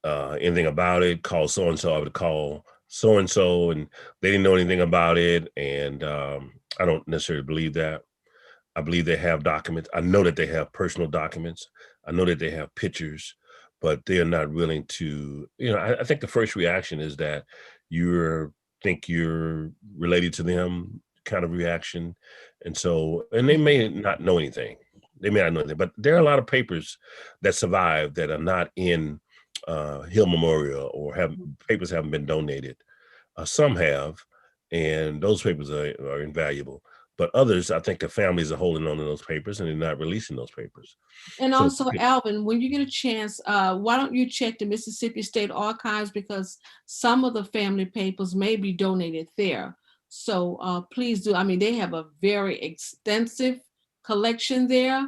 anything about it. Call so and so." I would call so and so, and they didn't know anything about it. And I don't necessarily believe that. I believe they have documents. I know that they have personal documents. I know that they have pictures, but they are not willing to. I think the first reaction is that you think you're related to them, kind of reaction, and they may not know anything. They may not know anything, but there are a lot of papers that survive that are not in Hill Memorial or papers haven't been donated. Some have, and those papers are invaluable. But others, I think the families are holding on to those papers and they're not releasing those papers. And So also, Alvin, when you get a chance, why don't you check the Mississippi State Archives, because some of the family papers may be donated there. So please do. I mean, they have a very extensive collection there,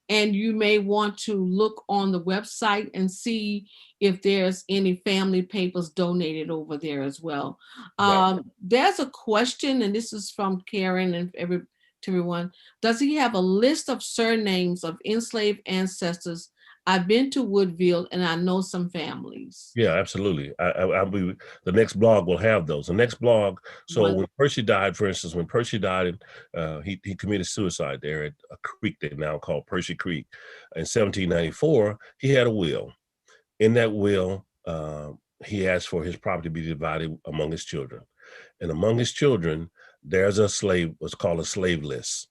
and you may want to look on the website and see if there's any family papers donated over there as well. right. There's a question, and this is from Karen and to everyone. Does he have a list of surnames of enslaved ancestors? I've been to Woodville and I know some families. Yeah, absolutely. I'll be the next blog will have those. The next blog. So when Percy died, for instance, when Percy died, he committed suicide there at a creek they now call Percy Creek. In 1794, he had a will. In that will, he asked for his property to be divided among his children. And among his children, there's what's called a slave list.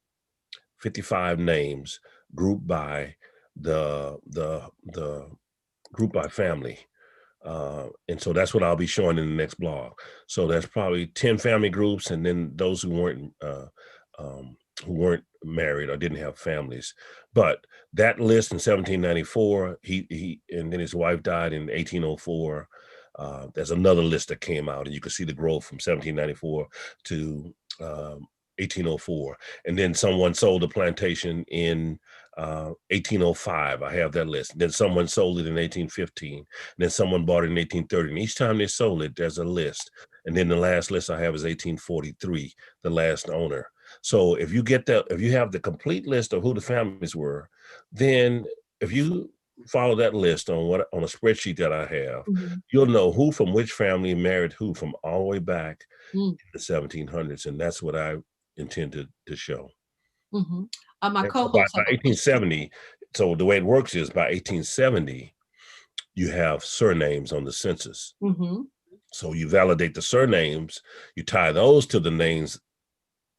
55 names grouped by the group by family. And so that's what I'll be showing in the next blog. So there's probably 10 family groups, and then those who weren't married or didn't have families. But that list in 1794, he and then his wife died in 1804. There's another list that came out, and you can see the growth from 1794 to 1804. And then someone sold a plantation in 1805. I have that list. Then someone sold it in 1815. Then someone bought it in 1830. And each time they sold it, there's a list. And then the last list I have is 1843, the last owner. So if you have the complete list of who the families were, then if you follow that list on a spreadsheet that I have, you'll know who from which family married who from all the way back in the 1700s. And that's what I intended to show. My By co-host 1870, so the way it works is by 1870, you have surnames on the census. So you validate the surnames, you tie those to the names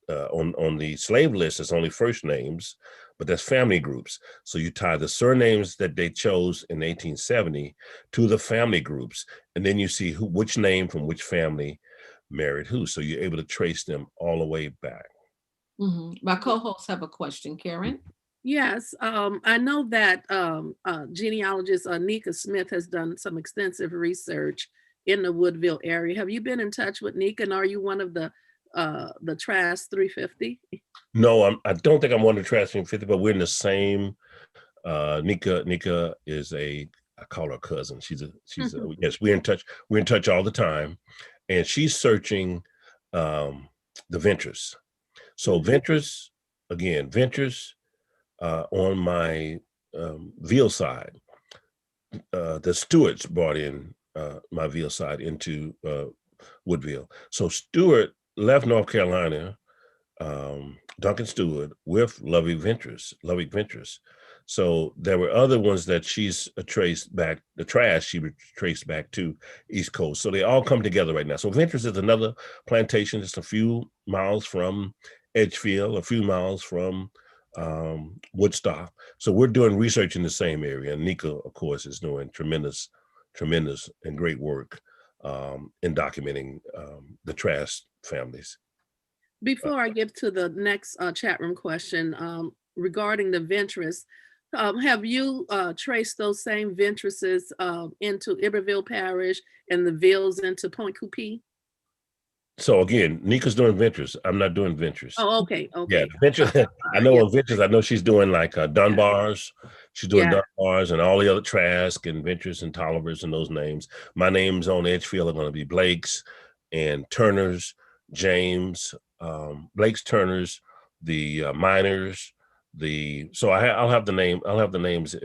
on the slave list. It's only first names, but that's family groups. So you tie the surnames that they chose in 1870 to the family groups, and then you see which name from which family married who. So you're able to trace them all the way back. My co-hosts have a question, Karen. Yes, I know that genealogist Nika Smith has done some extensive research in the Woodville area. Have you been in touch with Nika, and are you one of the Trash 350? No, I don't think I'm one of the Trash 350, but we're in the same. Nika is I call her cousin. She's yes, we're in touch. We're in touch all the time, and she's searching the Ventures. So Ventures on my Ville side, the Stewarts brought in my Ville side into Woodville. So Stewart left North Carolina, Duncan Stewart, with Lovick Ventures. So there were other ones that she's traced back, the Trash she traced back to East Coast. So they all come together right now. So Ventures is another plantation, just a few miles from Edgefield, a few miles from Woodstock. So we're doing research in the same area. And Nika, of course, is doing tremendous and great work in documenting the Trash families. Before I get to the next chat room question regarding the Ventures, have you traced those same Ventresses into Iberville Parish and the Villes into Point Coupee? So again, Nika's doing Ventures. I'm not doing Ventures. Oh, okay. Yeah, Ventures. I know of Ventures. I know she's doing like Dunbars. She's doing Dunbars and all the other Trask and Ventures and Tollivers and those names. My names on Edgefield are going to be Blakes and Turners, James, Blakes, Turners, the Miners, I'll have the names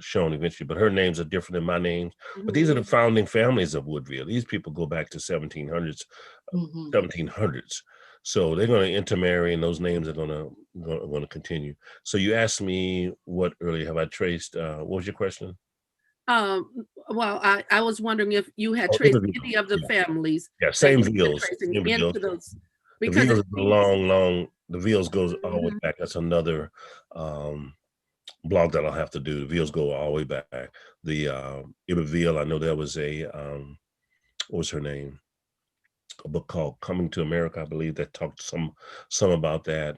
shown eventually, but her names are different than my names. But these are the founding families of Woodville. These people go back to 1700s. So they're going to intermarry, and those names are going to continue. So you asked me what earlier have I traced? What was your question? Well, I was wondering if you had traced any of the families. Yeah, same Villes. Into those, because the Villes is long. The Villes goes all the way back. That's another blog that I'll have to do. The Villes go all the way back. The Iberville, I know there was a what was her name? A book called Coming to America, I believe, that talked some about that,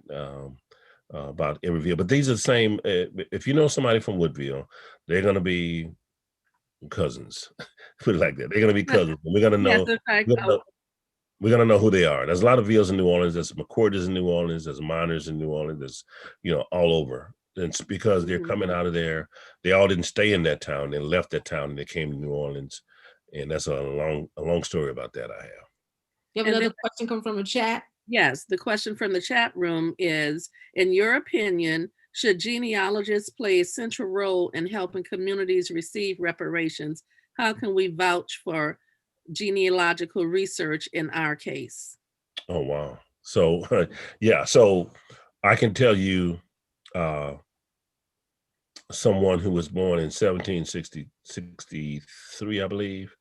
about Iberville. But these are the same. If you know somebody from Woodville, they're going to be cousins. Put it like that. They're going to be cousins. We're going to know. We're going to know who they are. There's a lot of Villes in New Orleans. There's McCorders in New Orleans. There's Miners in New Orleans. There's, all over. It's because they're coming out of there. They all didn't stay in that town. They left that town and they came to New Orleans. And that's a long story about that I have. You have another question come from the chat? Yes, the question from the chat room is, in your opinion, should genealogists play a central role in helping communities receive reparations? How can we vouch for genealogical research in our case? Oh, wow. So, so I can tell you someone who was born in 1763, I believe,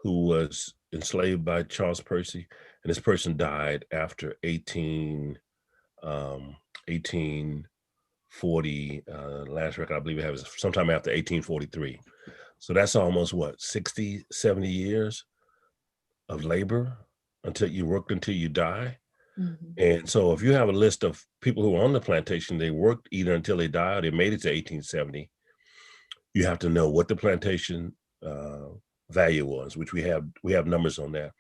who was enslaved by Charles Percy, and this person died after 1840. Last record I believe it was sometime after 1843. So that's almost 60, 70 years of labor until you die. And so if you have a list of people who were on the plantation, they worked either until they died or they made it to 1870. You have to know what the plantation value was, which we have numbers on that.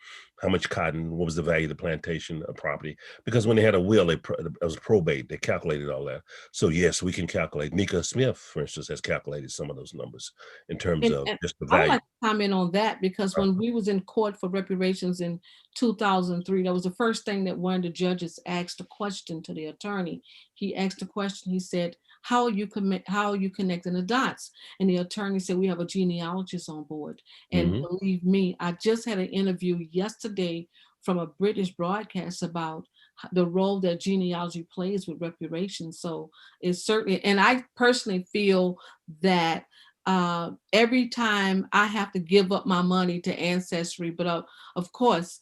How much cotton, what was the value of the plantation of property? Because when they had a will, it was probate. They calculated all that. So yes, we can calculate. Nika Smith, for instance, has calculated some of those numbers in terms of just the value. I'd like to comment on that because when we was in court for reparations in 2003, that was the first thing that one of the judges asked a question to the attorney. He asked a question. He said, how are you connecting the dots? And the attorney said, we have a genealogist on board. And believe me, I just had an interview yesterday from a British broadcast about the role that genealogy plays with reparations. So it's certainly, and I personally feel that every time I have to give up my money to Ancestry, but of course,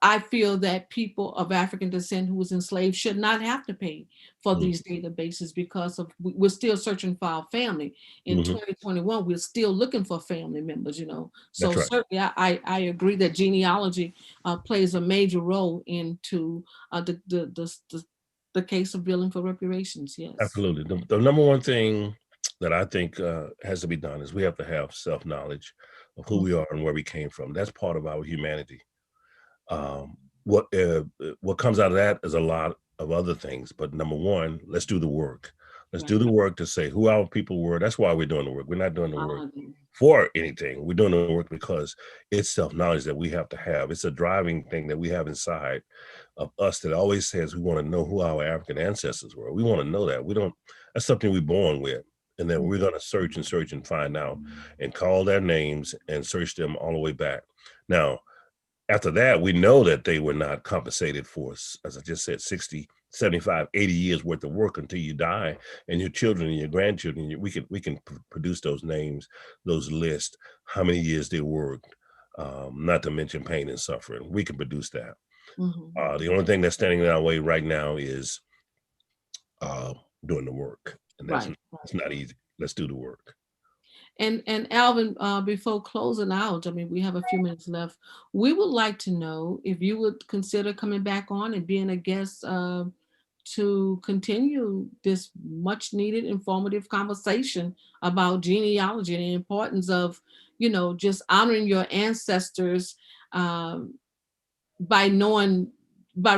I feel that people of African descent who was enslaved should not have to pay for these databases because we're still searching for our family. In 2021, we're still looking for family members, So right. Certainly I agree that genealogy plays a major role into the case of billing for reparations, yes. Absolutely. The number one thing that I think has to be done is we have to have self-knowledge of who we are and where we came from. That's part of our humanity. What comes out of that is a lot of other things, but number one, let's do the work. Let's do the work to say who our people were. That's why we're doing the work. We're not doing the work for anything. We're doing the work because it's self-knowledge that we have to have. It's a driving thing that we have inside of us that always says we want to know who our African ancestors were. We want to know that. That's something we're born with. And then we're going to search and find out and call their names and search them all the way back. Now, after that, we know that they were not compensated for, as I just said, 60, 75, 80 years worth of work until you die, and your children and your grandchildren, we can produce those names, those lists, how many years they worked, not to mention pain and suffering. We can produce that. The only thing that's standing in our way right now is doing the work. And that's not easy. Let's do the work. And Alvin, before closing out, I mean, we have a few minutes left. We would like to know if you would consider coming back on and being a guest to continue this much needed informative conversation about genealogy and the importance of, just honoring your ancestors by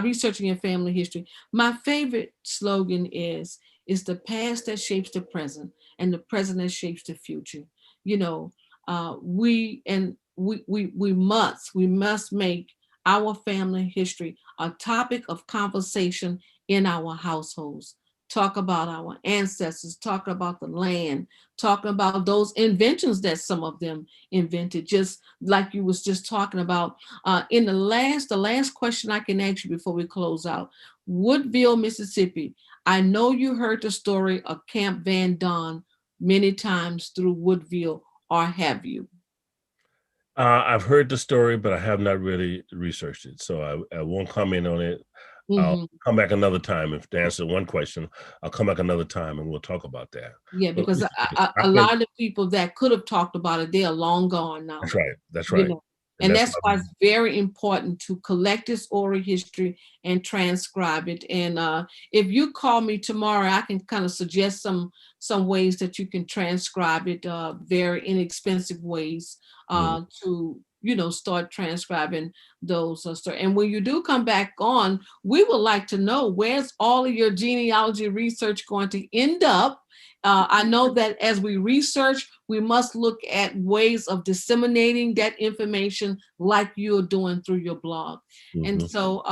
researching your family history. My favorite slogan is, It's the past that shapes the present, and the present that shapes the future. You know, we must make our family history a topic of conversation in our households. Talk about our ancestors, talk about the land, talking about those inventions that some of them invented, just like you was just talking about. In the last question I can ask you before we close out, Woodville, Mississippi. I know you heard the story of Camp Van Don many times through Woodville, or have you? I've heard the story, but I have not really researched it, so I won't comment on it. I'll Mhm. come back another time. If to answer one question, I'll come back another time and we'll talk about that. Yeah, But let because me say this, a lot of the people that could have talked about it, they are long gone now. that's right. That's You right. know, And and that's that's why it's very important to collect this oral history and transcribe it. And if you call me tomorrow, I can kind of suggest some ways that you can transcribe it, very inexpensive ways mm, to start transcribing those stories. And when you do come back on, we would like to know, where's all of your genealogy research going to end up. I know that as we research, we must look at ways of disseminating that information like you're doing through your blog. And mhm. so,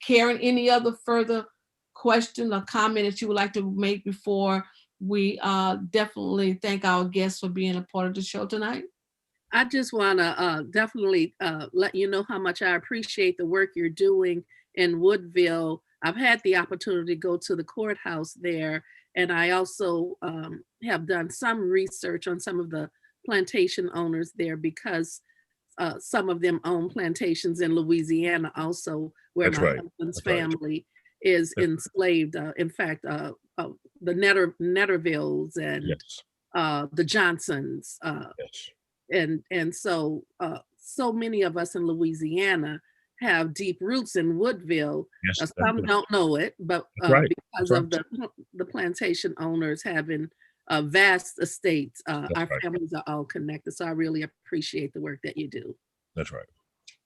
Karran, any other further question or comment that you would like to make before we definitely thank our guests for being a part of the show tonight? I just want to definitely let you know how much I appreciate the work you're doing in Woodville. I've had the opportunity to go to the courthouse there, and I also have done some research on some of the plantation owners there, because some of them own plantations in Louisiana also, where That's my right. husband's That's right. family is That's enslaved. In fact, the Nettervilles and yes. the Johnsons. Yes. And so so many of us in Louisiana have deep roots in Woodville. Yes. Some don't know it, but That's right. That's because right. of the plantation owners having vast estates, That's our right. families are all connected. So I really appreciate the work that you do. That's right.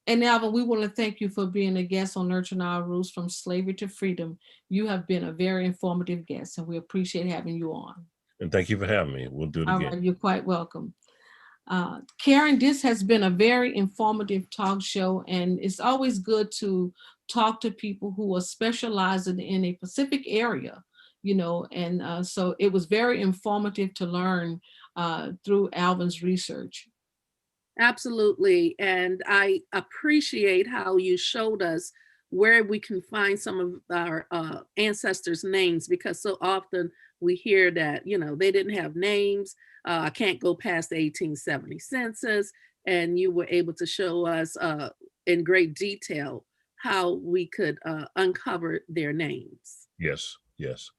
And Alvin, we want to thank you for being a guest on Nurturing Our Roots from Slavery to Freedom. You have been a very informative guest, and we appreciate having you on. And thank you for having me. We'll do it All again. right, you're quite welcome. Karran, this has been a very informative talk show, and it's always good to talk to people who are specializing in a specific area, and so it was very informative to learn through Alvin's research. Absolutely. And I appreciate how you showed us where we can find some of our ancestors' names, because so often we hear that, they didn't have names. I can't go past the 1870 census. And you were able to show us in great detail how we could uncover their names. Yes. Yes.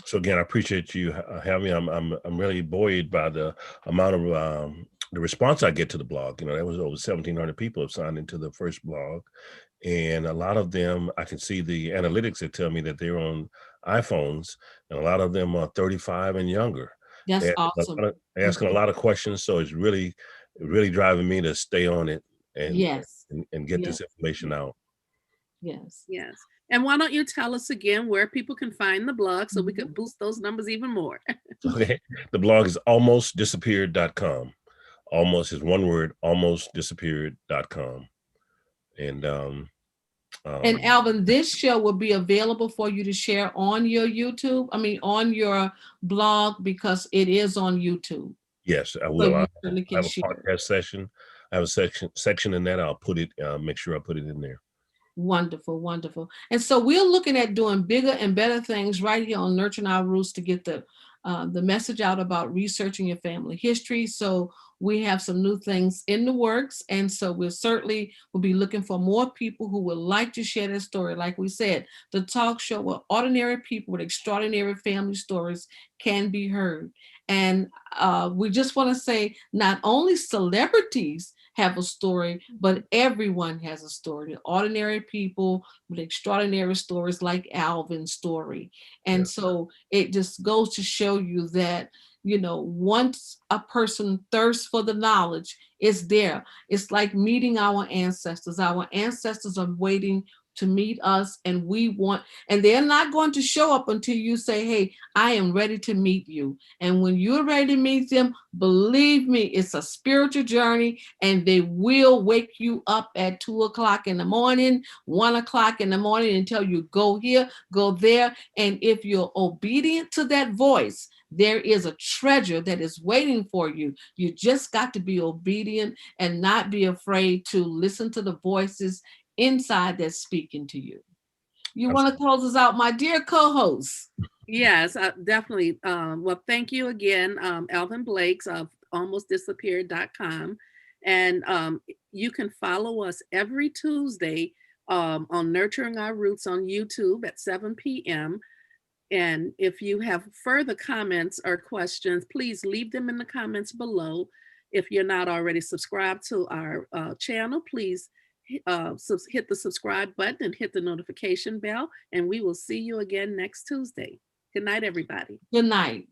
So again, I appreciate you having me. I'm really buoyed by the amount of the response I get to the blog. There was over 1,700 people have signed into the first blog, and a lot of them, I can see the analytics that tell me that they're on iPhones, and a lot of them are 35 and younger. That's They're awesome. asking a lot of questions, so it's really driving me to stay on it and Yes, and get yes, this information out. yes. Yes. And why don't you tell us again where people can find the blog so we Mhm. could boost those numbers even more? Okay, the blog is almostdisappeared.com. Almost is one word, almostdisappeared.com. And And um, Alvin, this show will be available for you to share on your YouTube, on your blog, because it is on YouTube. yes, I So will. I you certainly can have a share it. podcast session. I have a section in that. I'll put it, make sure I put it in there. Wonderful, wonderful. And so we're looking at doing bigger and better things right here on Nurturing Our Roots to get the message out about researching your family history. So we have some new things in the works. And so we'll certainly will be looking for more people who would like to share their story. Like we said, the talk show where ordinary people with extraordinary family stories can be heard. And we just want to say, not only celebrities have a story, but everyone has a story. The ordinary people with extraordinary stories, like Alvin's story. And Yeah. so it just goes to show you that, once a person thirsts for the knowledge, it's there. It's like meeting our ancestors. Our ancestors are waiting to meet us, and they're not going to show up until you say, hey, I am ready to meet you. And when you're ready to meet them, believe me, it's a spiritual journey, and they will wake you up at 2 o'clock in the morning, 1 o'clock in the morning, and tell you, go here, go there. And if you're obedient to that voice, there is a treasure that is waiting for you. You just got to be obedient and not be afraid to listen to the voices inside that's speaking to you. You want to close us out, my dear co-host? Yes, definitely. Well, thank you again, Alvin Blakes of almostdisappeared.com. And you can follow us every Tuesday on Nurturing Our Roots on YouTube at 7 p.m. And if you have further comments or questions, please leave them in the comments below. If you're not already subscribed to our channel, please hit the subscribe button and hit the notification bell. And we will see you again next Tuesday. Good night, everybody. Good night.